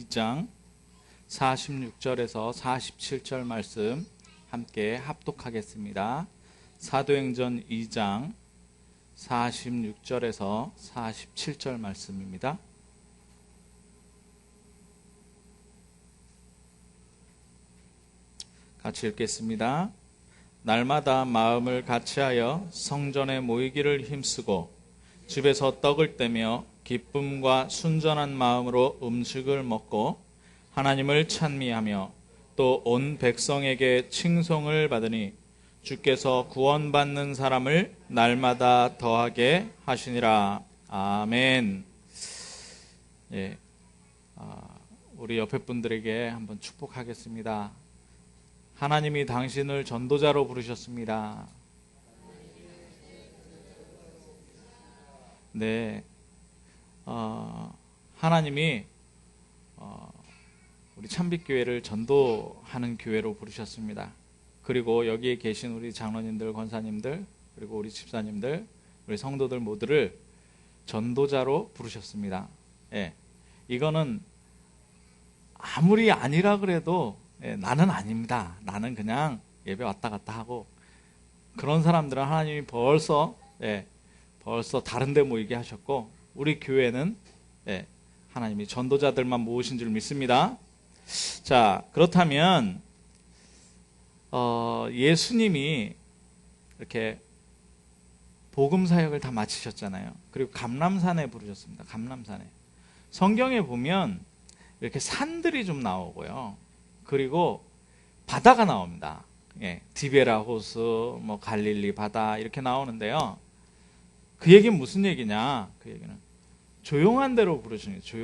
2장 46절에서 47절 말씀 함께 합독하겠습니다. 사도행전 2장 46절에서 47절 말씀입니다. 같이 읽겠습니다. 날마다 마음을 같이하여 성전에 모이기를 힘쓰고 집에서 떡을 떼며 기쁨과 순전한 마음으로 음식을 먹고 하나님을 찬미하며 또 온 백성에게 칭송을 받으니 주께서 구원받는 사람을 날마다 더하게 하시니라. 아멘. 예, 우리 옆에 분들에게 한번 축복하겠습니다. 하나님이 당신을 전도자로 부르셨습니다. 네, 하나님이 우리 참빛교회를 전도하는 교회로 부르셨습니다. 그리고 여기에 계신 우리 장로님들, 권사님들, 그리고 우리 집사님들, 우리 성도들 모두를 전도자로 부르셨습니다. 예, 이거는 아무리 아니라 그래도 나는 아닙니다. 나는 그냥 예배 왔다 갔다 하고 그런 사람들은 하나님이 벌써 다른 데 모이게 하셨고 우리 교회는 하나님이 전도자들만 모으신 줄 믿습니다. 자, 그렇다면 예수님이 이렇게 복음 사역을 다 마치셨잖아요. 그리고 감람산에 부르셨습니다. 감람산에. 성경에 보면 이렇게 산들이 좀 나오고요. 그리고 바다가 나옵니다. 디베라 호수, 갈릴리 바다 이렇게 나오는데요. 그 얘기는 무슨 얘기냐? 그 얘기는 조용한 데로 부르시는 거예요.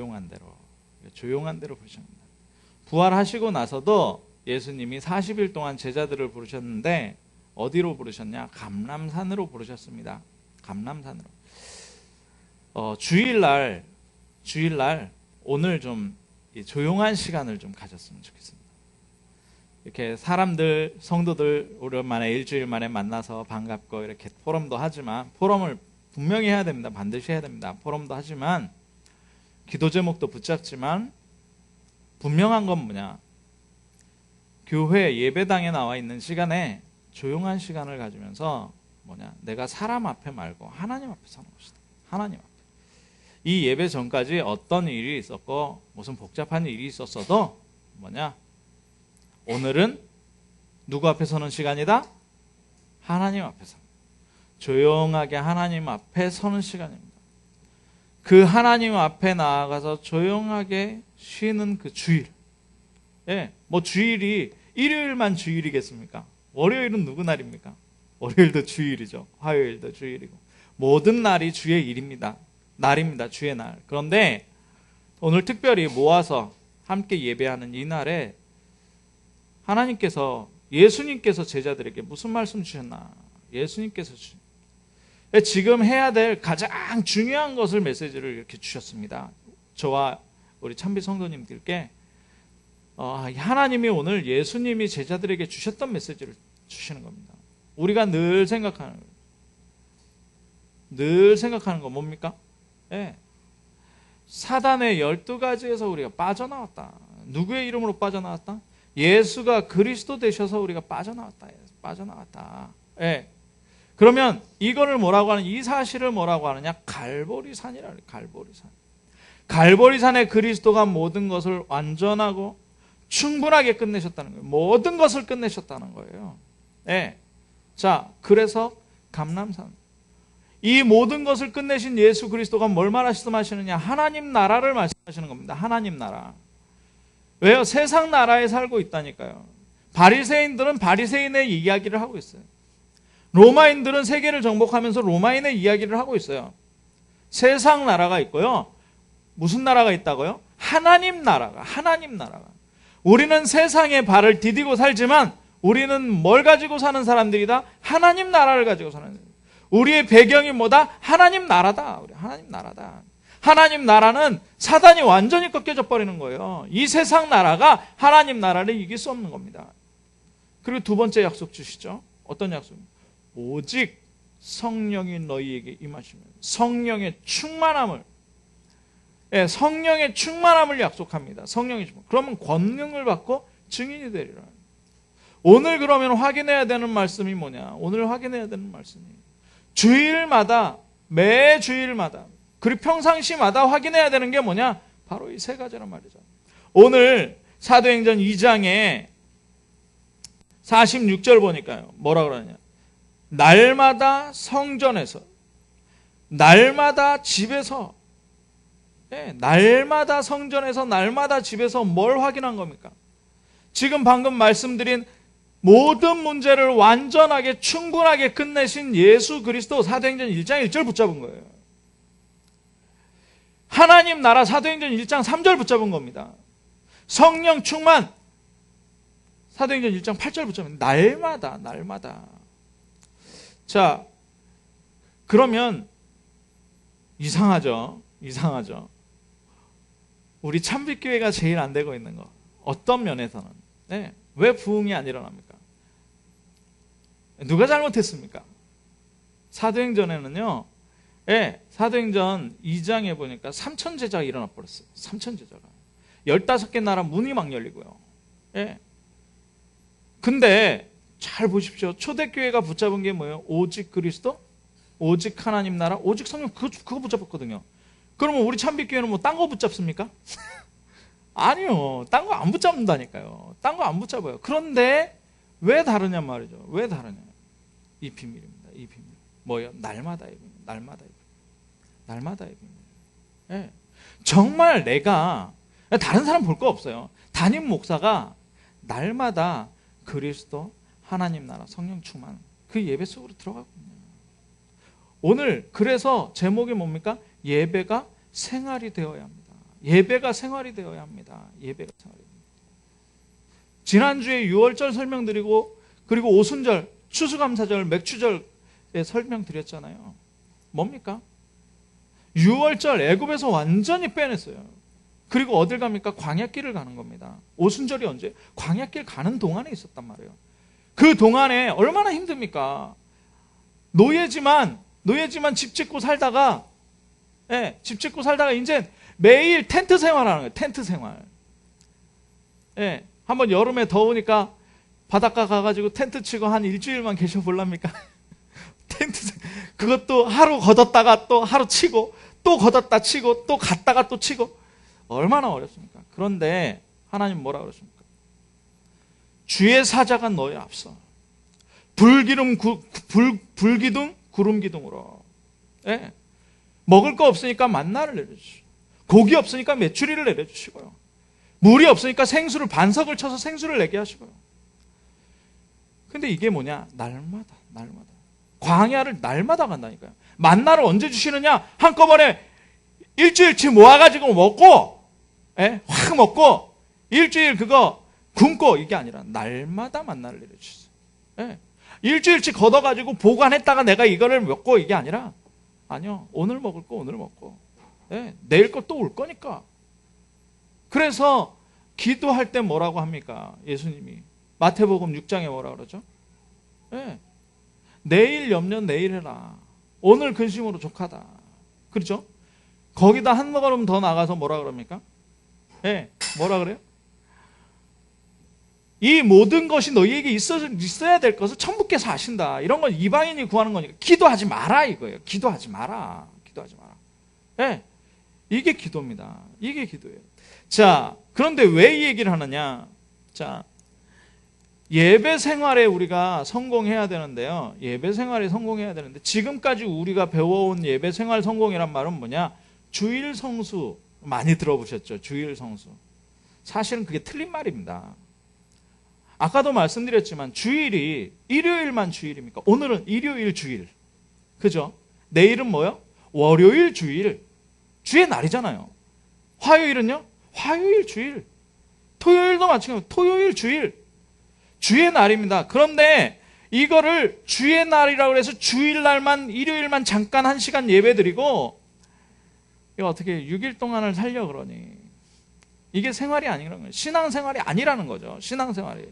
조용한 데로 부르십니다. 부활하시고 나서도 예수님이 40일 동안 제자들을 부르셨는데 어디로 부르셨냐? 감람산으로 부르셨습니다. 감람산으로. 주일날 오늘 좀 조용한 시간을 좀 가졌으면 좋겠습니다. 이렇게 사람들, 성도들 오랜만에 일주일 만에 만나서 반갑고 이렇게 포럼도 하지만 포럼을 분명히 해야 됩니다. 반드시 해야 됩니다. 포럼도 하지만 기도 제목도 붙잡지만 분명한 건 뭐냐? 교회 예배당에 나와 있는 시간에 조용한 시간을 가지면서 내가 사람 앞에 말고 하나님 앞에 서는 것이다. 하나님 앞에. 이 예배 전까지 어떤 일이 있었고 무슨 복잡한 일이 있었어도 오늘은 누구 앞에 서는 시간이다? 하나님 앞에서. 조용하게 하나님 앞에 서는 시간입니다. 그 하나님 앞에 나아가서 조용하게 쉬는 그 주일. 주일이 일요일만 주일이겠습니까? 월요일은 누구 날입니까? 월요일도 주일이죠. 화요일도 주일이고. 모든 날이 주의 일입니다. 날입니다. 주의 날. 그런데 오늘 특별히 모아서 함께 예배하는 이 날에 예수님께서 제자들에게 무슨 말씀 주셨나? 예수님께서 지금 해야 될 가장 중요한 것을 메시지를 이렇게 주셨습니다. 저와 우리 참빛 성도님들께 하나님이 오늘 예수님이 제자들에게 주셨던 메시지를 주시는 겁니다. 우리가 늘 생각하는 거 뭡니까? 사단의 12가지에서 우리가 빠져나왔다. 누구의 이름으로 빠져나왔다? 예수가 그리스도 되셔서 우리가 빠져나왔다. 그러면 이거를 이 사실을 뭐라고 하느냐? 갈보리산이라 그래요. 갈보리산. 갈보리산에 그리스도가 모든 것을 완전하고 충분하게 끝내셨다는 거예요. 모든 것을 끝내셨다는 거예요. 자, 그래서 감람산. 이 모든 것을 끝내신 예수 그리스도가 뭘 말씀하시느냐? 하나님 나라를 말씀하시는 겁니다. 하나님 나라. 왜요? 세상 나라에 살고 있다니까요. 바리새인들은 바리새인의 이야기를 하고 있어요. 로마인들은 세계를 정복하면서 로마인의 이야기를 하고 있어요. 세상 나라가 있고요. 무슨 나라가 있다고요? 하나님 나라가. 우리는 세상에 발을 디디고 살지만 우리는 뭘 가지고 사는 사람들이다? 하나님 나라를 가지고 사는 사람들. 우리의 배경이 뭐다? 하나님 나라다. 하나님 나라다. 하나님 나라는 사단이 완전히 꺾여져 버리는 거예요. 이 세상 나라가 하나님 나라를 이길 수 없는 겁니다. 그리고 두 번째 약속 주시죠. 어떤 약속입니까? 오직 성령이 너희에게 임하시면 성령의 충만함을 예, 성령의 충만함을 약속합니다. 성령의 충만. 그러면 권능을 받고 증인이 되리라. 오늘 그러면 확인해야 되는 말씀이 뭐냐? 오늘 확인해야 되는 말씀이 주일마다, 매 주일마다, 그리고 평상시마다 확인해야 되는 게 뭐냐? 바로 이 세 가지란 말이죠. 오늘 사도행전 2장에 46절 보니까요. 뭐라 그러냐? 날마다 성전에서, 날마다 집에서, 날마다 성전에서, 날마다 집에서 뭘 확인한 겁니까? 지금 방금 말씀드린 모든 문제를 완전하게 충분하게 끝내신 예수 그리스도, 사도행전 1장 1절 붙잡은 거예요. 하나님 나라, 사도행전 1장 3절 붙잡은 겁니다. 성령 충만, 사도행전 1장 8절 붙잡은 날마다, 날마다. 자, 그러면 이상하죠? 이상하죠? 우리 참빛교회가 제일 안 되고 있는 거, 어떤 면에서는, 왜 부흥이 안 일어납니까? 누가 잘못했습니까? 사도행전에는요, 사도행전 2장에 보니까 3천 제자가 일어나 버렸어요. 3천 제자가. 15개 나라 문이 막 열리고요. 근데 잘 보십시오. 초대교회가 붙잡은 게 뭐예요? 오직 그리스도, 오직 하나님 나라, 오직 성령, 그거 붙잡았거든요. 그러면 우리 참빛교회는 뭐 딴 거 붙잡습니까? 아니요. 딴 거 안 붙잡는다니까요. 딴 거 안 붙잡아요. 그런데 왜 다르냐 말이죠. 왜 다르냐. 이 비밀입니다. 이 비밀. 뭐예요? 날마다의 비밀. 날마다의 비밀. 날마다의 비밀. 정말 내가, 다른 사람 볼 거 없어요. 담임 목사가 날마다 그리스도, 하나님 나라, 성령 충만, 그 예배 속으로 들어가거든요. 오늘 그래서 제목이 뭡니까? 예배가 생활이 되어야 합니다. 예배가 생활이 되어야 합니다. 예배가 생활이 됩니다. 지난주에 6월절 설명드리고, 그리고 오순절, 추수감사절, 맥추절에 설명드렸잖아요. 뭡니까? 6월절 애굽에서 완전히 빼냈어요. 그리고 어딜 갑니까? 광야길을 가는 겁니다. 오순절이 언제? 광야길 가는 동안에 있었단 말이에요. 그 동안에 얼마나 힘듭니까? 노예지만 집 짓고 살다가, 집 짓고 살다가 이제 매일 텐트 생활하는 거예요. 텐트 생활. 한번 여름에 더우니까 바닷가 가가지고 텐트 치고 한 일주일만 계셔 볼랍니까? 텐트, 그것도 하루 걷었다가 또 하루 치고, 또 걷었다 치고, 또 갔다가 또 치고, 얼마나 어렵습니까? 그런데 하나님 뭐라 그러십니까? 주의 사자가 너의 앞서 불기둥 구름 기둥으로, 먹을 거 없으니까 만나를 내려주시고, 고기 없으니까 메추리를 내려주시고요, 물이 없으니까 생수를, 반석을 쳐서 생수를 내게 하시고요. 근데 이게 뭐냐? 날마다 광야를 날마다 간다니까요. 만나를 언제 주시느냐? 한꺼번에 일주일치 모아가지고 먹고, 확 먹고 일주일 그거 굶고, 이게 아니라 날마다 만나를 내려주세요. 일주일치 걷어가지고 보관했다가 내가 이거를 먹고, 이게 아니라, 아니요, 오늘 먹을 거 오늘 먹고, 내일 거 또 올 거니까. 그래서 기도할 때 뭐라고 합니까? 예수님이 마태복음 6장에 뭐라 그러죠? 내일 염려 내일 해라, 오늘 근심으로 족하다. 그렇죠? 거기다 한 걸음 더 나가서 뭐라 그럽니까? 뭐라 그래요? 이 모든 것이 너희에게 있어야 될 것을 천부께서 아신다. 이런 건 이방인이 구하는 거니까 기도하지 마라 이거예요. 기도하지 마라. 기도하지 마라. 이게 기도입니다. 이게 기도예요. 자, 그런데 왜 이 얘기를 하느냐? 자, 예배 생활에 우리가 성공해야 되는데요. 예배 생활에 성공해야 되는데, 지금까지 우리가 배워온 예배 생활 성공이란 말은 뭐냐? 주일 성수 많이 들어보셨죠? 주일 성수. 사실은 그게 틀린 말입니다. 아까도 말씀드렸지만 주일이 일요일만 주일입니까? 오늘은 일요일 주일. 그죠? 내일은 뭐요? 월요일 주일. 주의 날이잖아요. 화요일은요? 화요일 주일. 토요일도 마찬가지로 토요일 주일. 주의 날입니다. 그런데 이거를 주의 날이라고 해서 주일날만, 일요일만 잠깐 1시간 예배드리고, 이거 어떻게 6일 동안을 살려 그러니? 이게 생활이 아니라는 거예요. 신앙생활이 아니라는 거죠. 신앙생활이.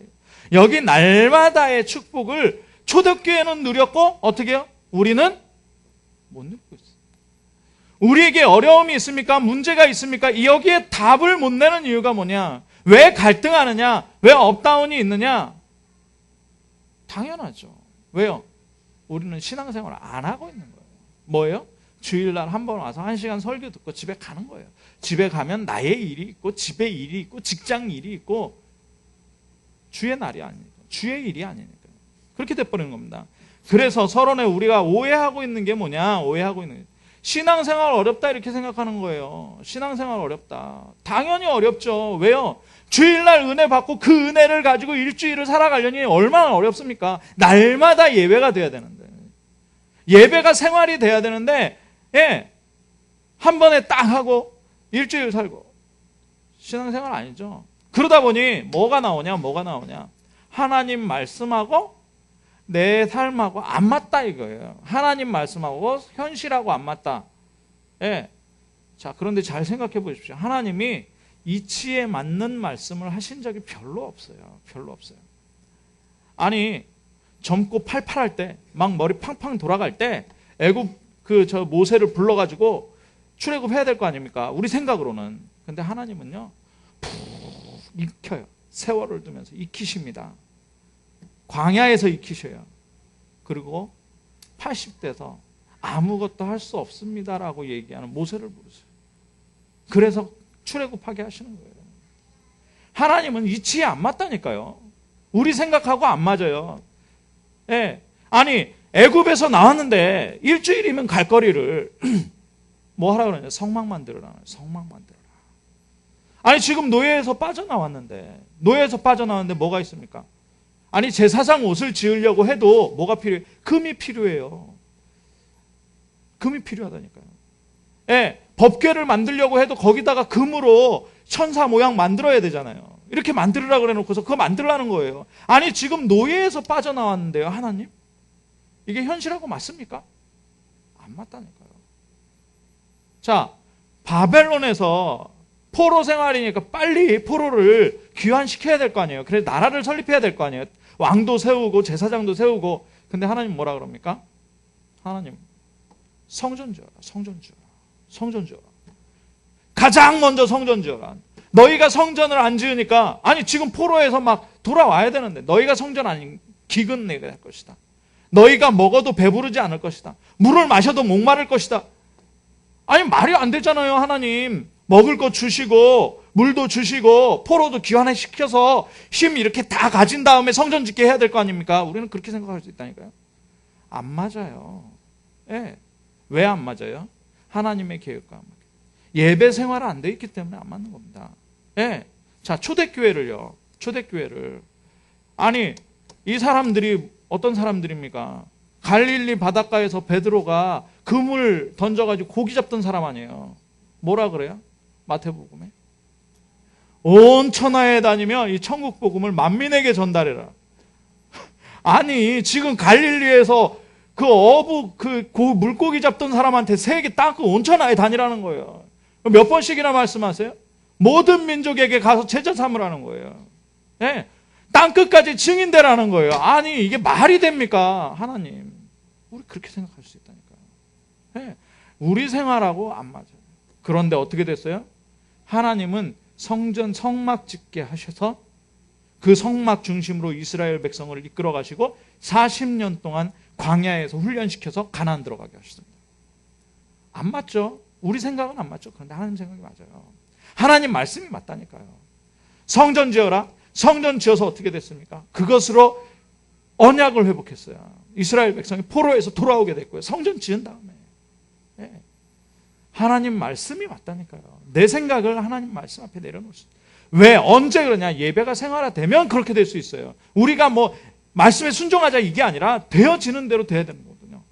여기 날마다의 축복을 초대교회는 누렸고, 어떻게 해요? 우리는 못 누리고 있어요. 우리에게 어려움이 있습니까? 문제가 있습니까? 여기에 답을 못 내는 이유가 뭐냐? 왜 갈등하느냐? 왜 업다운이 있느냐? 당연하죠. 왜요? 우리는 신앙생활을 안 하고 있는 거예요. 뭐예요? 주일날 한 번 와서 1시간 설교 듣고 집에 가는 거예요. 집에 가면 나의 일이 있고 집에 일이 있고 직장 일이 있고 주의 날이 아니니까, 주의 일이 아니니까 그렇게 돼버리는 겁니다. 그래서 서론에 우리가 오해하고 있는 게 뭐냐? 오해하고 있는 게 신앙생활 어렵다 이렇게 생각하는 거예요. 신앙생활 어렵다. 당연히 어렵죠. 왜요? 주일날 은혜 받고 그 은혜를 가지고 일주일을 살아가려니 얼마나 어렵습니까? 날마다 예배가 돼야 되는데, 예배가 생활이 돼야 되는데, 한 번에 딱 하고 일주일 살고 신앙생활 아니죠. 그러다 보니 뭐가 나오냐? 하나님 말씀하고 내 삶하고 안 맞다 이거예요. 하나님 말씀하고 현실하고 안 맞다. 자, 그런데 잘 생각해 보십시오. 하나님이 이치에 맞는 말씀을 하신 적이 별로 없어요. 아니, 젊고 팔팔할 때, 막 머리 팡팡 돌아갈 때 애굽 저 모세를 불러가지고 출애굽해야 될 거 아닙니까? 우리 생각으로는. 근데 하나님은요, 푹 익혀요. 세월을 두면서 익히십니다. 광야에서 익히셔요. 그리고 80대에서 아무것도 할 수 없습니다라고 얘기하는 모세를 부르세요. 그래서 출애굽하게 하시는 거예요. 하나님은 이치에 안 맞다니까요. 우리 생각하고 안 맞아요. 아니, 애굽에서 나왔는데 일주일이면 갈 거리를 뭐 하라 그러냐? 성막 만들어라. 아니, 지금 노예에서 빠져나왔는데 뭐가 있습니까? 아니, 제사장 옷을 지으려고 해도 뭐가 필요해요? 금이 필요해요. 금이 필요하다니까요. 법궤를 만들려고 해도 거기다가 금으로 천사 모양 만들어야 되잖아요. 이렇게 만들으라 그래 놓고서 그거 만들라는 거예요. 아니, 지금 노예에서 빠져나왔는데요, 하나님? 이게 현실하고 맞습니까? 안 맞다니까요. 자, 바벨론에서 포로 생활이니까 빨리 포로를 귀환시켜야 될 거 아니에요. 그래서 나라를 설립해야 될 거 아니에요. 왕도 세우고 제사장도 세우고. 근데 하나님 뭐라 그럽니까? 하나님, 성전 지어라. 가장 먼저 성전 지어라. 너희가 성전을 안 지으니까, 아니, 지금 포로에서 막 돌아와야 되는데 너희가 성전 아닌 기근 내게 할 것이다. 너희가 먹어도 배부르지 않을 것이다. 물을 마셔도 목마를 것이다. 아니, 말이 안 되잖아요. 하나님 먹을 거 주시고 물도 주시고 포로도 귀환시켜서 힘 이렇게 다 가진 다음에 성전 짓게 해야 될 거 아닙니까? 우리는 그렇게 생각할 수 있다니까요. 안 맞아요. 왜 안 맞아요? 하나님의 계획과 안 맞아요. 예배 생활은 안 돼 있기 때문에 안 맞는 겁니다. 자, 초대교회를 아니, 이 사람들이 어떤 사람들입니까? 갈릴리 바닷가에서 베드로가 그물 던져가지고 고기 잡던 사람 아니에요. 뭐라 그래요? 마태복음에 온 천하에 다니며 이 천국 복음을 만민에게 전달해라. 아니, 지금 갈릴리에서 그 물고기 잡던 사람한테 세계 땅 온 천하에 다니라는 거예요. 몇 번씩이나 말씀하세요? 모든 민족에게 가서 제자 삼으라는 거예요. 땅 끝까지 증인되라는 거예요. 아니, 이게 말이 됩니까? 하나님, 우리 그렇게 생각할 수 있다니까요. 우리 생활하고 안 맞아요. 그런데 어떻게 됐어요? 하나님은 성전 성막 짓게 하셔서 그 성막 중심으로 이스라엘 백성을 이끌어 가시고 40년 동안 광야에서 훈련시켜서 가나안 들어가게 하셨습니다. 안 맞죠? 우리 생각은 안 맞죠. 그런데 하나님 생각이 맞아요. 하나님 말씀이 맞다니까요. 성전 지어라. 성전 지어서 어떻게 됐습니까? 그것으로 언약을 회복했어요. 이스라엘 백성이 포로에서 돌아오게 됐고요. 성전 지은 다음에. 하나님 말씀이 맞다니까요. 내 생각을 하나님 말씀 앞에 내려놓을 수 있어요. 왜? 언제 그러냐? 예배가 생활화되면 그렇게 될 수 있어요. 우리가 뭐 말씀에 순종하자 이게 아니라 되어지는 대로 돼야 되는 거거든요.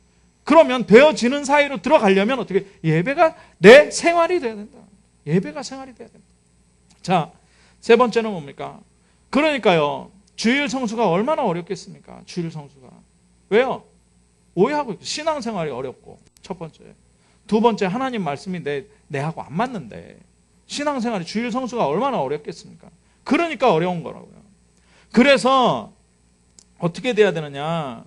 그러면 되어지는 사이로 들어가려면 어떻게? 예배가 내 생활이 돼야 된다. 예배가 생활이 돼야 된다. 자, 세 번째는 뭡니까? 그러니까요, 주일 성수가 얼마나 어렵겠습니까? 주일 성수가. 왜요? 오해하고 있고 신앙생활이 어렵고, 첫 번째. 두 번째, 하나님 말씀이 내하고 안 맞는데 신앙생활이 주일 성수가 얼마나 어렵겠습니까? 그러니까 어려운 거라고요. 그래서 어떻게 돼야 되느냐?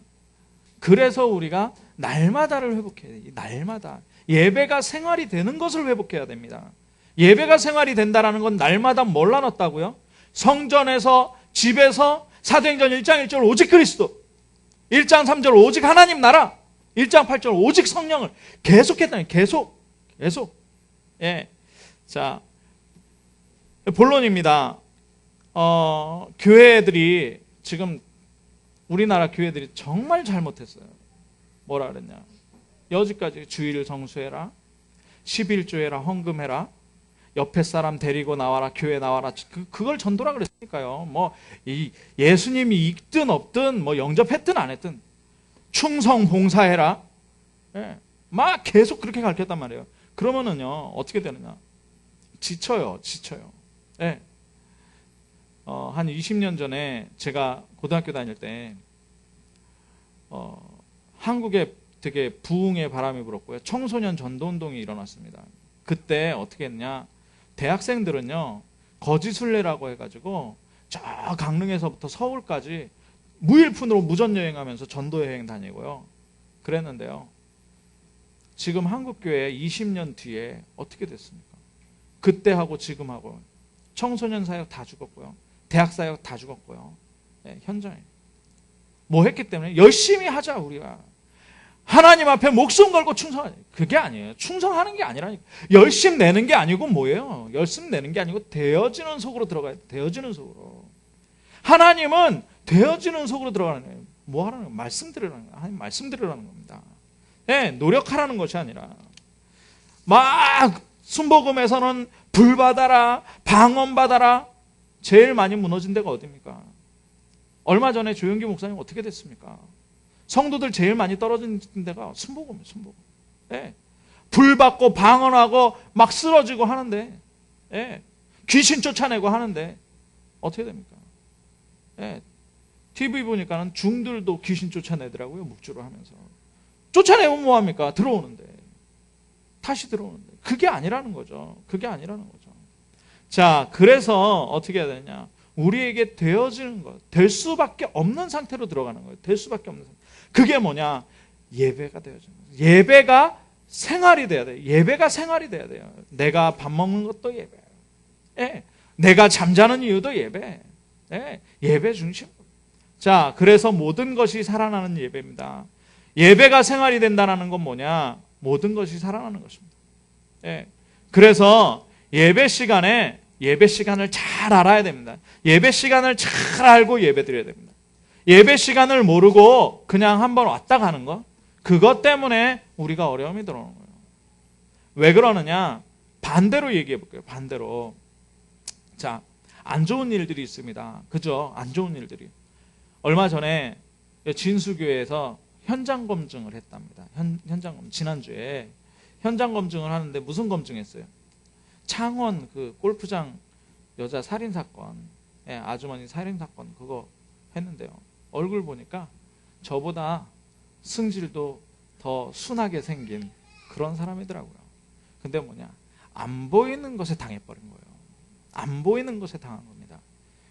그래서 우리가 날마다를 회복해야 돼. 날마다. 예배가 생활이 되는 것을 회복해야 됩니다. 예배가 생활이 된다는 건 날마다 뭘 나눴다고요? 성전에서, 집에서, 사도행전 1장 1절 오직 그리스도, 1장 3절 오직 하나님 나라, 1장 8절 오직 성령을 계속했다니, 계속. 예. 자, 본론입니다. 교회들이 지금 우리나라 교회들이 정말 잘못했어요. 뭐라 그랬냐? 여지까지 주일 성수해라, 11조해라, 헌금해라, 옆에 사람 데리고 나와라, 교회 나와라. 그걸 전도라 그랬으니까요. 뭐 이 예수님이 있든 없든 뭐 영접했든 안 했든 충성 봉사해라. 예. 막 계속 그렇게 가르쳤단 말이에요. 그러면은요 어떻게 되느냐? 지쳐요. 예. 한 20년 전에 제가 고등학교 다닐 때 한국에 되게 부흥의 바람이 불었고요. 청소년 전도운동이 일어났습니다. 그때 어떻게 했냐? 대학생들은요 거지순례라고 해가지고 저 강릉에서부터 서울까지 무일푼으로 무전여행하면서 전도여행 다니고요. 그랬는데요. 지금 한국교회 20년 뒤에 어떻게 됐습니까? 그때하고 지금하고 청소년 사역 다 죽었고요. 대학 사역 다 죽었고요. 네, 현장에 뭐 했기 때문에 열심히 하자. 우리가 하나님 앞에 목숨 걸고 충성하자. 그게 아니에요. 충성하는 게 아니라니까. 열심 내는 게 아니고 뭐예요? 열심 내는 게 아니고 되어지는 속으로 들어가야 돼. 되어지는 속으로. 하나님은 되어지는 속으로 들어가는 거예요. 뭐 하라는 거예요? 말씀 들으라는 거예요. 하나님 말씀 들으라는 겁니다. 네, 노력하라는 것이 아니라 막 순복음에서는 불 받아라, 방언 받아라. 제일 많이 무너진 데가 어디입니까? 얼마 전에 조영기 목사님 어떻게 됐습니까? 성도들 제일 많이 떨어진 데가 순복음이에요. 순복음. 예. 불 받고 방언하고 막 쓰러지고 하는데, 예. 귀신 쫓아내고 하는데 어떻게 됩니까? 예. TV 보니까는 중들도 귀신 쫓아내더라고요. 묵주를 하면서. 쫓아내면 뭐합니까? 들어오는데. 다시 들어오는데. 그게 아니라는 거죠. 그게 아니라는 거죠. 자, 그래서 어떻게 해야 되냐? 우리에게 되어지는 것, 될 수밖에 없는 상태로 들어가는 거예요. 될 수밖에 없는 상태. 그게 뭐냐? 예배가 되어지는 거예요. 예배가 생활이 돼야 돼요. 예배가 생활이 돼야 돼요. 내가 밥 먹는 것도 예배. 예. 내가 잠자는 이유도 예배. 예. 예배 중심. 자, 그래서 모든 것이 살아나는 예배입니다. 예배가 생활이 된다는 건 뭐냐? 모든 것이 살아나는 것입니다. 예. 그래서 예배 시간을 잘 알아야 됩니다. 예배 시간을 잘 알고 예배 드려야 됩니다. 예배 시간을 모르고 그냥 한번 왔다 가는 거, 그것 때문에 우리가 어려움이 들어오는 거예요. 왜 그러느냐? 반대로 얘기해 볼게요. 반대로. 자, 안 좋은 일들이 있습니다. 그죠? 안 좋은 일들이. 얼마 전에 진수교회에서 현장 검증을 했답니다. 현장 검증. 지난주에 현장 검증을 하는데 무슨 검증했어요? 창원 그 골프장 여자 살인 사건, 예, 아주머니 살인 사건 그거 했는데요. 얼굴 보니까 저보다 승질도 더 순하게 생긴 그런 사람이더라고요. 근데 뭐냐? 안 보이는 것에 당해버린 거예요. 안 보이는 것에 당한 겁니다.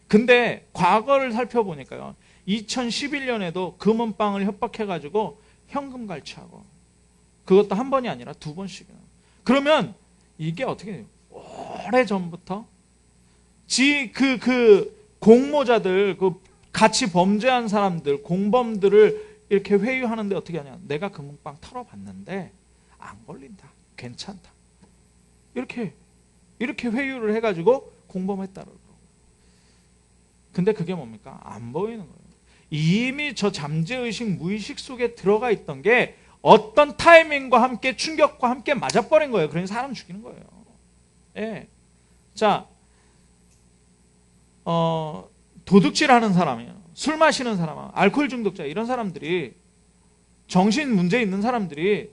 근데 과거를 살펴보니까요. 2011년에도 금은방을 협박해가지고 현금 갈취하고, 그것도 한 번이 아니라 두 번씩이나. 그러면 이게 어떻게 돼요? 오래전부터 공모자들, 그 같이 범죄한 사람들, 공범들을 이렇게 회유하는데 어떻게 하냐? 내가 금은방 털어봤는데 안 걸린다. 괜찮다. 이렇게 회유를 해가지고 공범했다고. 근데 그게 뭡니까? 안 보이는 거예요. 이미 저 잠재의식, 무의식 속에 들어가 있던 게 어떤 타이밍과 함께 충격과 함께 맞아버린 거예요. 그러니 사람 죽이는 거예요. 예. 자, 도둑질하는 사람이에요. 술 마시는 사람, 알코올 중독자, 이런 사람들이, 정신 문제 있는 사람들이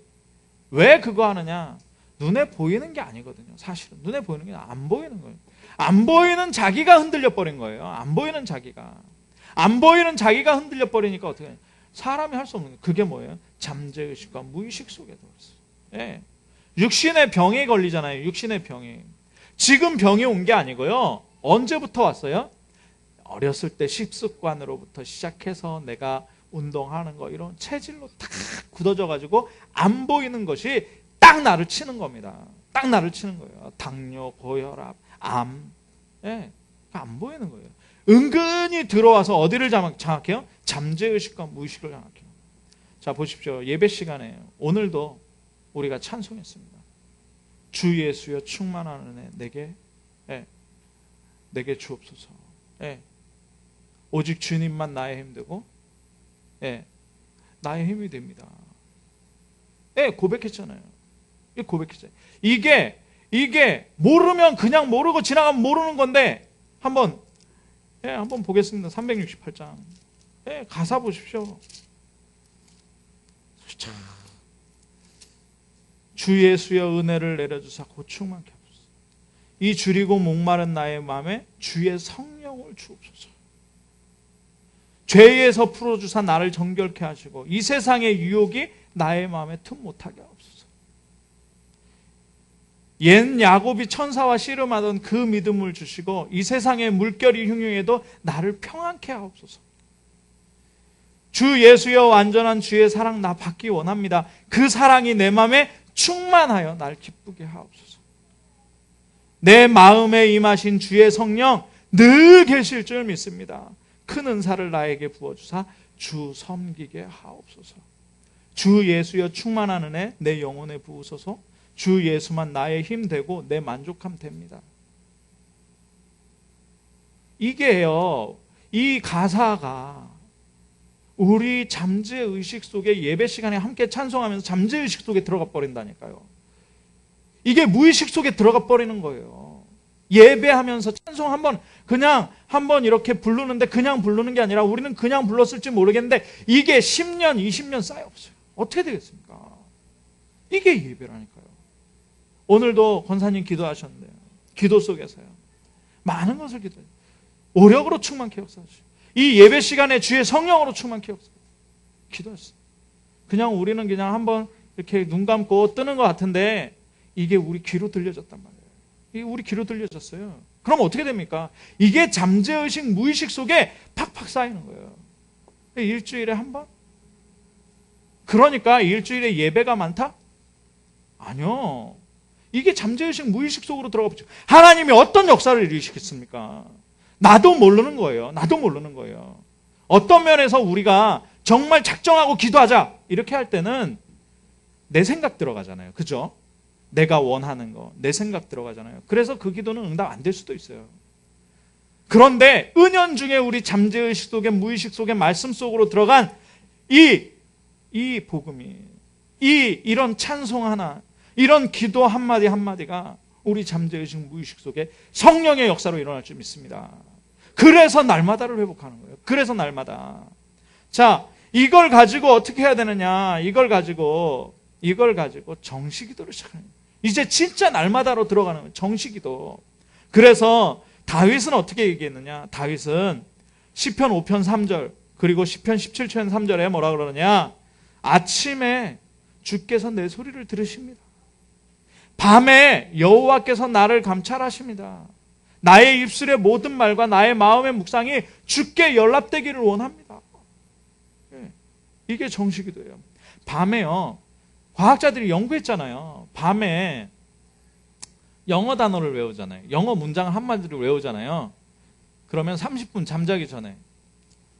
왜 그거 하느냐? 눈에 보이는 게 아니거든요. 사실은 눈에 보이는 게 안 보이는 거예요. 안 보이는 자기가 흔들려 버린 거예요. 안 보이는 자기가 흔들려 버리니까 어떻게 해요? 사람이 할 수 없는 거예요. 그게 뭐예요? 잠재의식과 무의식 속에 들어있어요. 예. 육신의 병에 걸리잖아요. 육신의 병이. 지금 병이 온 게 아니고요. 언제부터 왔어요? 어렸을 때 식습관으로부터 시작해서 내가 운동하는 거, 이런 체질로 탁 굳어져 가지고 안 보이는 것이 딱 딱 나를 치는 겁니다. 딱 나를 치는 거예요. 당뇨, 고혈압, 암. 예, 안 보이는 거예요. 은근히 들어와서 어디를 장악해요? 잠재의식과 무의식을 장악해요. 자, 보십시오. 예배 시간에 오늘도 우리가 찬송했습니다. 주 예수여 충만한 은혜 내게 주옵소서. 오직 주님만 나의 힘 되고 나의 힘이 됩니다. 고백했잖아요. 고백했잖아요. 이게 모르면 그냥 모르고 지나가면 모르는 건데 한번 보겠습니다. 368장. 가사 보십시오. 주 예수여 은혜를 내려주사 고충만케 하소서. 이 줄이고 목마른 나의 마음에 주의 성령을 주옵소서. 죄에서 풀어주사 나를 정결케 하시고 이 세상의 유혹이 나의 마음에 틈 못하게 하옵소서. 옛 야곱이 천사와 씨름하던 그 믿음을 주시고 이 세상의 물결이 흉흉해도 나를 평안케 하옵소서. 주 예수여 완전한 주의 사랑 나 받기 원합니다. 그 사랑이 내 마음에 충만하여 날 기쁘게 하옵소서. 내 마음에 임하신 주의 성령 늘 계실 줄 믿습니다. 큰 은사를 나에게 부어주사 주 섬기게 하옵소서. 주 예수여 충만한 은혜 내 영혼에 부으소서. 주 예수만 나의 힘 되고 내 만족함 됩니다. 이게요, 이 가사가 우리 잠재의식 속에 예배 시간에 함께 찬송하면서 잠재의식 속에 들어가 버린다니까요. 이게 무의식 속에 들어가 버리는 거예요. 예배하면서 찬송 한번 이렇게 부르는데 그냥 부르는 게 아니라 우리는 그냥 불렀을지 모르겠는데 이게 10년, 20년 쌓여없어요. 어떻게 되겠습니까? 이게 예배라니까요. 오늘도 권사님 기도하셨는데요. 기도 속에서요. 많은 것을 기도해요. 오력으로 충만케 역사하시고 이 예배 시간에 주의 성령으로 충만케 역사하시고 기도했어요. 그냥 우리는 그냥 한번 이렇게 눈 감고 뜨는 것 같은데 이게 우리 귀로 들려졌단 말이에요. 이게 우리 귀로 들려졌어요. 그럼 어떻게 됩니까? 이게 잠재의식, 무의식 속에 팍팍 쌓이는 거예요. 일주일에 한 번? 그러니까 일주일에 예배가 많다? 아니요. 이게 잠재의식, 무의식 속으로 들어가보죠. 하나님이 어떤 역사를 일으키겠습니까? 나도 모르는 거예요. 나도 모르는 거예요. 어떤 면에서 우리가 정말 작정하고 기도하자 이렇게 할 때는 내 생각 들어가잖아요. 그죠? 내가 원하는 거, 내 생각 들어가잖아요. 그래서 그 기도는 응답 안 될 수도 있어요. 그런데 은연중에 우리 잠재의식 속에 무의식 속에 말씀 속으로 들어간 이 복음이 이런 찬송 하나, 이런 기도 한마디 한마디가 우리 잠재의식 무의식 속에 성령의 역사로 일어날 줄 믿습니다. 그래서 날마다를 회복하는 거예요. 그래서 날마다. 자, 이걸 가지고 어떻게 해야 되느냐? 이걸 가지고 정시기도를 시작하는 거예요. 이제 진짜 날마다로 들어가는 거예요. 정시기도. 그래서 다윗은 어떻게 얘기했느냐? 다윗은 시편 5편 3절 그리고 시편 17편 3절에 뭐라 그러느냐? 아침에 주께서 내 소리를 들으십니다. 밤에 여호와께서 나를 감찰하십니다. 나의 입술의 모든 말과 나의 마음의 묵상이 주께 연락되기를 원합니다. 이게 정시기도예요. 밤에요. 과학자들이 연구했잖아요. 밤에 영어 단어를 외우잖아요. 영어 문장 한마디를 외우잖아요. 그러면 30분 잠자기 전에.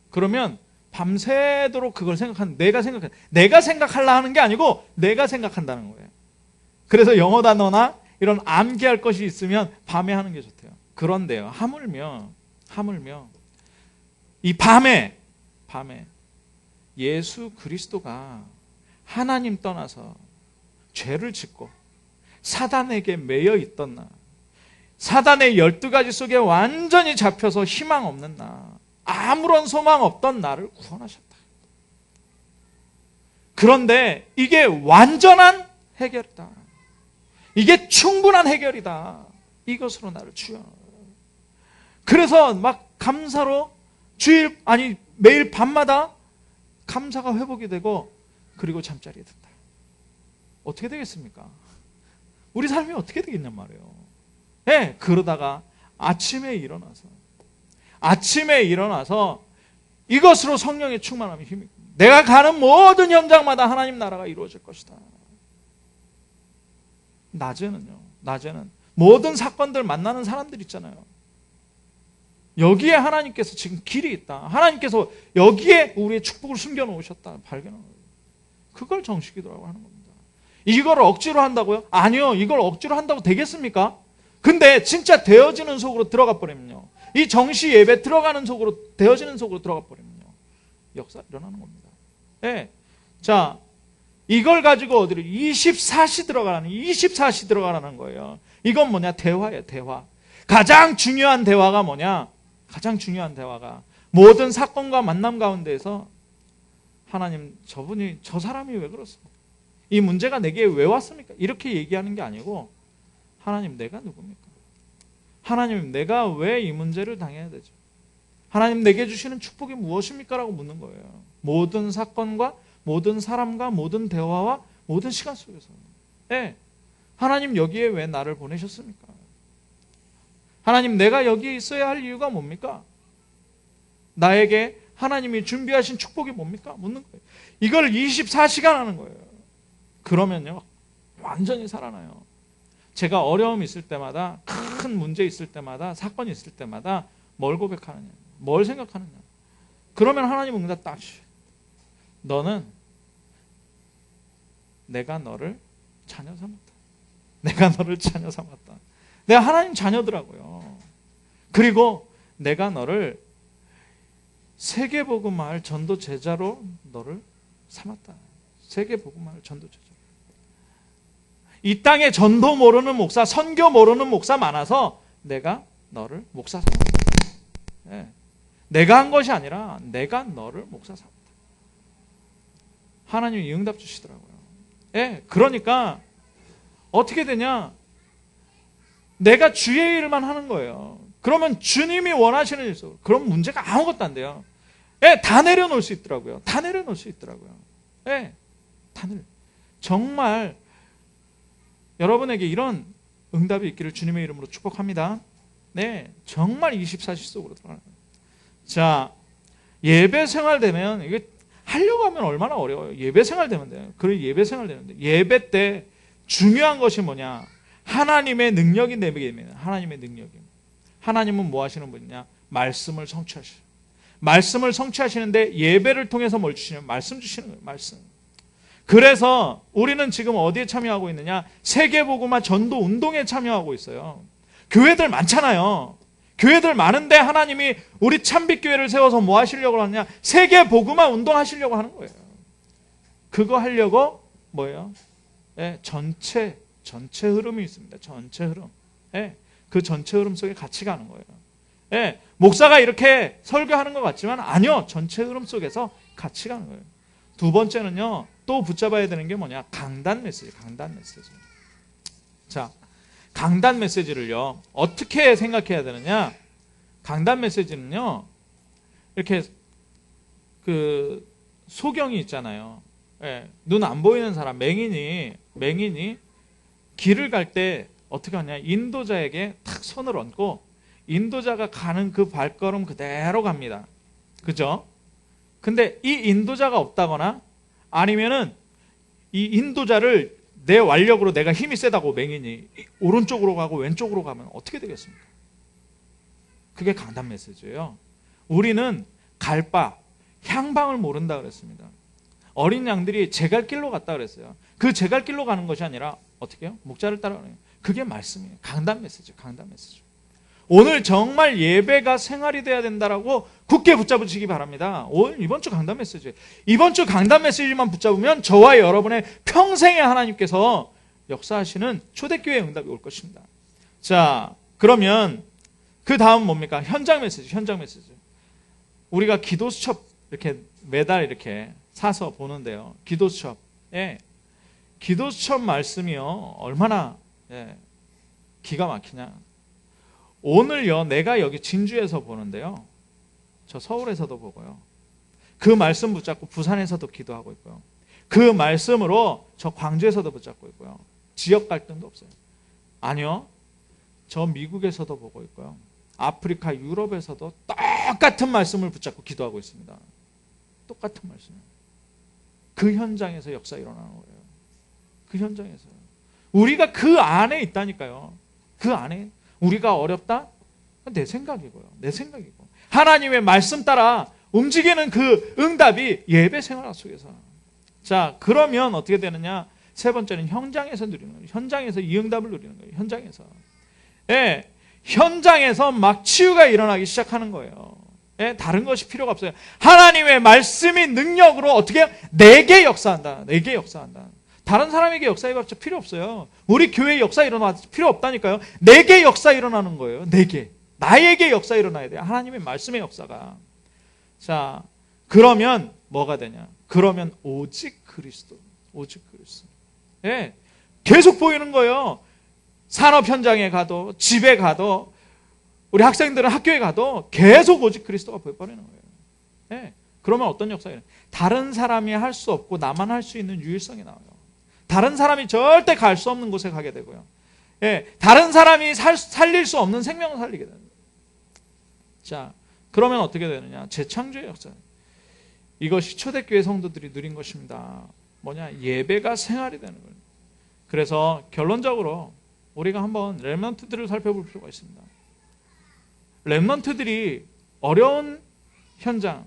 그러면 밤새도록 그걸 내가 생각하려 하는 게 아니고 내가 생각한다는 거예요. 그래서 영어 단어나 이런 암기할 것이 있으면 밤에 하는 게 좋대요. 그런데요. 하물며 이 밤에 예수 그리스도가 하나님 떠나서 죄를 짓고 사단에게 매여 있던 나, 사단의 12가지 속에 완전히 잡혀서 희망 없는 나, 아무런 소망 없던 나를 구원하셨다. 그런데 이게 완전한 해결이다. 이게 충분한 해결이다. 이것으로 나를 주여. 그래서 막 감사로 매일 밤마다 감사가 회복이 되고 그리고 잠자리에 든다. 어떻게 되겠습니까? 우리 삶이 어떻게 되겠냔 말이에요. 네, 그러다가 아침에 일어나서 이것으로 성령의 충만함이 힘이 내가 가는 모든 현장마다 하나님 나라가 이루어질 것이다. 낮에는 모든 사건들 만나는 사람들 있잖아요. 여기에 하나님께서 지금 길이 있다. 하나님께서 여기에 우리의 축복을 숨겨놓으셨다. 발견하는 거예요. 그걸 정식기도라고 하는 겁니다. 이걸 억지로 한다고요? 아니요. 이걸 억지로 한다고 되겠습니까? 근데 진짜 되어지는 속으로 들어가 버리면요. 이 정시 예배 들어가는 속으로, 되어지는 속으로 들어가 버리면요. 역사 일어나는 겁니다. 네. 자, 이걸 가지고 어디로 24시 들어가라는 거예요. 이건 뭐냐? 대화예요, 대화. 가장 중요한 대화가 뭐냐? 가장 중요한 대화가 모든 사건과 만남 가운데에서 하나님, 저 사람이 왜 그렇습니까? 이 문제가 내게 왜 왔습니까? 이렇게 얘기하는 게 아니고 하나님, 내가 누굽니까? 하나님, 내가 왜 이 문제를 당해야 되죠? 하나님, 내게 주시는 축복이 무엇입니까? 라고 묻는 거예요. 모든 사건과 모든 사람과 모든 대화와 모든 시간 속에서. 네. 하나님, 여기에 왜 나를 보내셨습니까? 하나님, 내가 여기에 있어야 할 이유가 뭡니까? 나에게 하나님이 준비하신 축복이 뭡니까? 묻는 거예요. 이걸 24시간 하는 거예요. 그러면요, 완전히 살아나요. 제가 어려움이 있을 때마다, 큰 문제 있을 때마다, 사건이 있을 때마다 뭘 고백하느냐, 뭘 생각하느냐. 그러면 하나님은 응답 딱 주셔요. 너는 내가 너를 자녀 삼았다. 내가 너를 자녀 삼았다. 내가 하나님 자녀더라고요. 그리고 내가 너를 세계복음화할 전도 제자로 너를 삼았다. 세계복음화할 전도 제자. 이 땅에 전도 모르는 목사, 선교 모르는 목사 많아서 내가 너를 목사 삼았다. 네. 내가 한 것이 아니라 내가 너를 목사 삼았다. 하나님이 응답 주시더라고요. 네. 그러니까 어떻게 되냐? 내가 주의 일만 하는 거예요. 그러면 주님이 원하시는 일 속으로. 그럼 문제가 아무것도 안 돼요. 네. 다 내려놓을 수 있더라고요. 다 내려놓을 수 있더라고요. 네. 다 내려. 정말 여러분에게 이런 응답이 있기를 주님의 이름으로 축복합니다. 네, 정말 24시 속으로 들어가는 거예요. 자, 예배 생활 되면 이게 하려고 하면 얼마나 어려워요. 예배 생활 되면 돼요. 그래, 예배 생활 되는데 예배 때 중요한 것이 뭐냐? 하나님의 능력이 내게 있는 하나님의 능력이. 하나님은 뭐 하시는 분이냐? 말씀을 성취하시죠. 말씀을 성취하시는데 예배를 통해서 뭘 주시냐면 말씀 주시는 거예요. 말씀. 그래서 우리는 지금 어디에 참여하고 있느냐? 세계복음화 전도 운동에 참여하고 있어요. 교회들 많잖아요. 교회들 많은데 하나님이 우리 참빛교회를 세워서 뭐 하시려고 하느냐? 세계복음화 운동 하시려고 하는 거예요. 그거 하려고 뭐예요? 네, 전체 흐름이 있습니다. 전체 흐름. 네, 그 전체 흐름 속에 같이 가는 거예요. 네, 목사가 이렇게 설교하는 것 같지만 아니요. 전체 흐름 속에서 같이 가는 거예요. 두 번째는요. 또 붙잡아야 되는 게 뭐냐? 강단 메시지. 강단 메시지. 자, 강단 메시지를요. 어떻게 생각해야 되느냐? 강단 메시지는요. 이렇게 그 소경이 있잖아요. 예, 눈 안 보이는 사람, 맹인이 길을 갈 때 어떻게 하냐? 인도자에게 탁 손을 얹고 인도자가 가는 그 발걸음 그대로 갑니다. 그죠? 근데 이 인도자가 없다거나 아니면은 이 인도자를 내 완력으로 내가 힘이 세다고 맹인이 오른쪽으로 가고 왼쪽으로 가면 어떻게 되겠습니까? 그게 강단 메시지예요. 우리는 갈 바, 향방을 모른다 그랬습니다. 어린 양들이 제 갈 길로 갔다 그랬어요. 그 제 갈 길로 가는 것이 아니라 어떻게 해요? 목자를 따라가는 거예요. 그게 말씀이에요. 강단 메시지, 강단 메시지. 오늘 정말 예배가 생활이 돼야 된다라고 굳게 붙잡으시기 바랍니다. 이번 주 강단 메시지. 이번 주 강단 메시지만 붙잡으면 저와 여러분의 평생에 하나님께서 역사하시는 초대교회의 응답이 올 것입니다. 자, 그러면 그 다음 뭡니까? 현장 메시지, 현장 메시지. 우리가 기도 수첩 이렇게 매달 이렇게 사서 보는데요. 기도 수첩. 예. 기도 수첩 말씀이요. 얼마나 기가 막히냐. 오늘요, 내가 여기 진주에서 보는데요. 저 서울에서도 보고요. 그 말씀 붙잡고 부산에서도 기도하고 있고요. 그 말씀으로 저 광주에서도 붙잡고 있고요. 지역 갈등도 없어요. 아니요. 저 미국에서도 보고 있고요. 아프리카, 유럽에서도 똑같은 말씀을 붙잡고 기도하고 있습니다. 똑같은 말씀이에요. 그 현장에서 역사 일어나는 거예요. 그 현장에서요. 우리가 그 안에 있다니까요. 그 안에. 우리가 어렵다? 내 생각이고요. 내 생각이고. 하나님의 말씀 따라 움직이는 그 응답이 예배 생활 속에서. 자, 그러면 어떻게 되느냐? 세 번째는 현장에서 누리는 거예요. 현장에서 이 응답을 누리는 거예요. 현장에서. 예, 현장에서 막 치유가 일어나기 시작하는 거예요. 예, 다른 것이 필요가 없어요. 하나님의 말씀이 능력으로 어떻게 내게 역사한다. 내게 역사한다. 다른 사람에게 역사해봤자 필요 없어요. 우리 교회에 역사 일어나봤자 필요 없다니까요. 내게 역사 일어나는 거예요. 내게. 나에게 역사 일어나야 돼요. 하나님의 말씀의 역사가. 자, 그러면 뭐가 되냐? 그러면 오직 그리스도. 오직 그리스도. 예, 계속 보이는 거예요. 산업 현장에 가도, 집에 가도, 우리 학생들은 학교에 가도 계속 오직 그리스도가 보여버리는 거예요. 예, 그러면 어떤 역사가 일어나요? 다른 사람이 할 수 없고 나만 할 수 있는 유일성이 나와요. 다른 사람이 절대 갈 수 없는 곳에 가게 되고요. 예, 다른 사람이 살릴 수 없는 생명을 살리게 됩니다. 자, 그러면 어떻게 되느냐? 재창조의 역사. 이것이 초대교회 성도들이 누린 것입니다. 뭐냐? 예배가 생활이 되는 거예요. 그래서 결론적으로 우리가 한번 렘넌트들을 살펴볼 필요가 있습니다. 렘넌트들이 어려운 현장,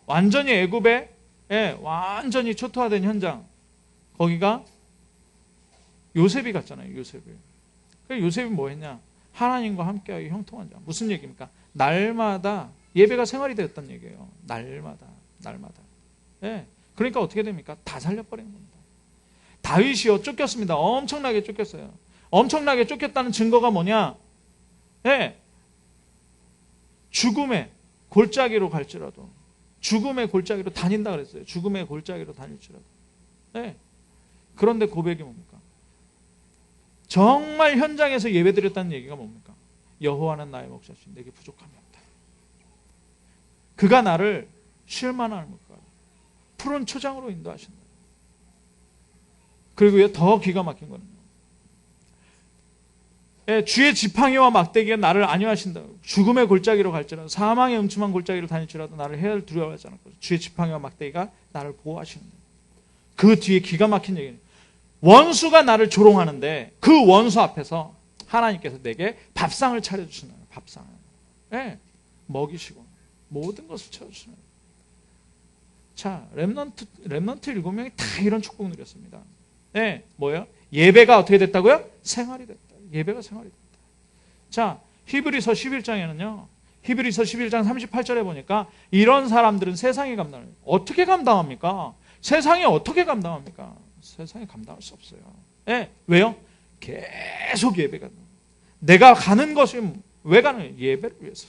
완전히 애굽에 완전히 초토화된 현장, 거기가 요셉이 갔잖아요. 요셉이. 요셉이 뭐 했냐? 하나님과 함께하기 형통한 자. 무슨 얘기입니까? 날마다 예배가 생활이 되었다는 얘기예요. 날마다. 그러니까 어떻게 됩니까? 다 살려버리는 겁니다. 다윗이요, 쫓겼습니다. 엄청나게 쫓겼어요. 엄청나게 쫓겼다는 증거가 뭐냐? 죽음의 골짜기로 갈지라도, 죽음의 골짜기로 다닌다 그랬어요. 죽음의 골짜기로 다닐지라도. 그런데 고백이 뭡니까? 정말 현장에서 예배드렸다는 얘기가 뭡니까? 여호와는 나의 목자시니 내게 부족함이 없다. 그가 나를 쉴 만한 물가, 푸른 초장으로 인도하신다. 그리고 더 기가 막힌 거는요. 주의 지팡이와 막대기가 나를 안위하신다. 죽음의 골짜기로 갈지라도, 사망의 음침한 골짜기로 다닐지라도 나를 해를 두려워하지 않을 것이다. 주의 지팡이와 막대기가 나를 보호하신다. 그 뒤에 기가 막힌 얘기는, 원수가 나를 조롱하는데 그 원수 앞에서 하나님께서 내게 밥상을 차려주시는 거예요. 밥상을. 먹이시고 모든 것을 채워주시는 거예요. 자, 렘넌트 7명이 다 이런 축복을 누렸습니다. 뭐예요? 예배가 어떻게 됐다고요? 생활이 됐다. 예배가 생활이 됐다. 자, 히브리서 11장에는요. 히브리서 11장 38절에 보니까 이런 사람들은 세상이 감당을 해요. 어떻게 감당합니까? 세상이 어떻게 감당합니까? 세상이 감당할 수 없어요. 왜요? 계속 예배가. 내가 가는 것이 왜 가는 거예요? 예배를 위해서.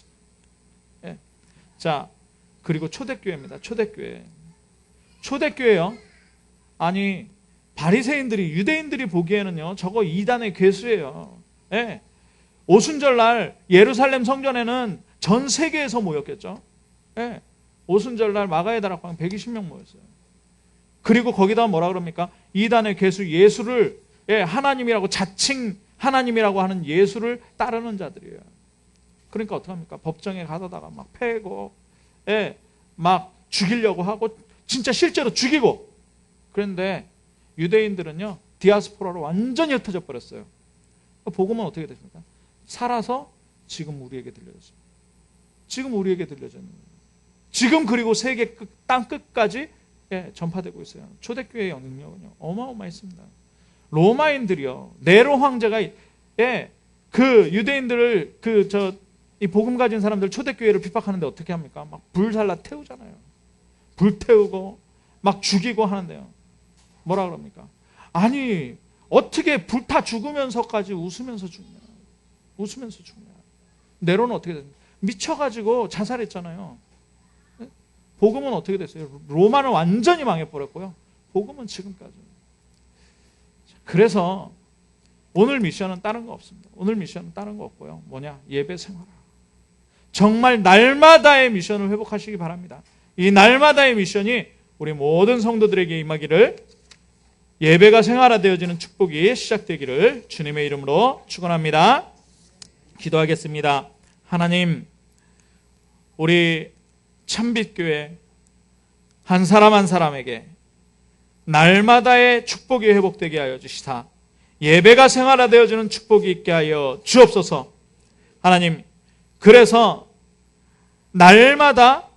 자, 그리고 초대교회입니다. 초대교회요. 아니, 바리새인들이, 유대인들이 보기에는요, 저거 이단의 괴수예요. 오순절날 예루살렘 성전에는 전 세계에서 모였겠죠. 오순절날 마가의 다락방 120명 모였어요. 그리고 거기다 뭐라 그럽니까? 이단의 괴수 예수를, 하나님이라고 자칭 하나님이라고 하는 예수를 따르는 자들이에요. 그러니까 어떡합니까? 법정에 가다가 막 패고, 막 죽이려고 하고, 진짜 실제로 죽이고. 그런데 유대인들은요, 디아스포라로 완전히 흩어져 버렸어요. 복음은 어떻게 됐습니까? 살아서 지금 우리에게 들려졌습니다. 지금 우리에게 들려졌는 거예요. 지금 그리고 세계 땅 끝까지 전파되고 있어요. 초대교회의 능력은요, 어마어마했습니다. 로마인들이요, 네로 황제가 그 유대인들을 이 복음 가진 사람들 초대교회를 핍박하는데 어떻게 합니까? 막 불살라 태우잖아요. 불태우고 막 죽이고 하는데요. 뭐라 그럽니까? 아니, 어떻게 불타 죽으면서까지 웃으면서 죽냐? 웃으면서 죽냐? 네로는 어떻게 됐습니까? 미쳐가지고 자살했잖아요. 복음은 어떻게 됐어요? 로마는 완전히 망해버렸고요. 복음은 지금까지. 그래서 오늘 미션은 다른 거 없습니다. 오늘 미션은 다른 거 없고요. 뭐냐? 예배 생활. 정말 날마다의 미션을 회복하시기 바랍니다. 이 날마다의 미션이 우리 모든 성도들에게 임하기를, 예배가 생활화되어지는 축복이 시작되기를 주님의 이름으로 축원합니다. 기도하겠습니다. 하나님, 우리 참빛교회 한 사람 한 사람에게 날마다의 축복이 회복되게 하여 주시사 예배가 생활화되어지는 축복이 있게 하여 주옵소서. 하나님, 그래서 날마다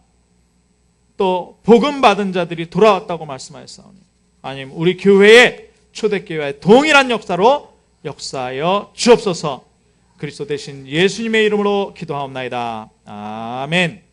또 복음 받은 자들이 돌아왔다고 말씀하셨사오니 하나님, 우리 교회의 초대교회의 동일한 역사로 역사하여 주옵소서. 그리스도 대신 예수님의 이름으로 기도하옵나이다. 아멘.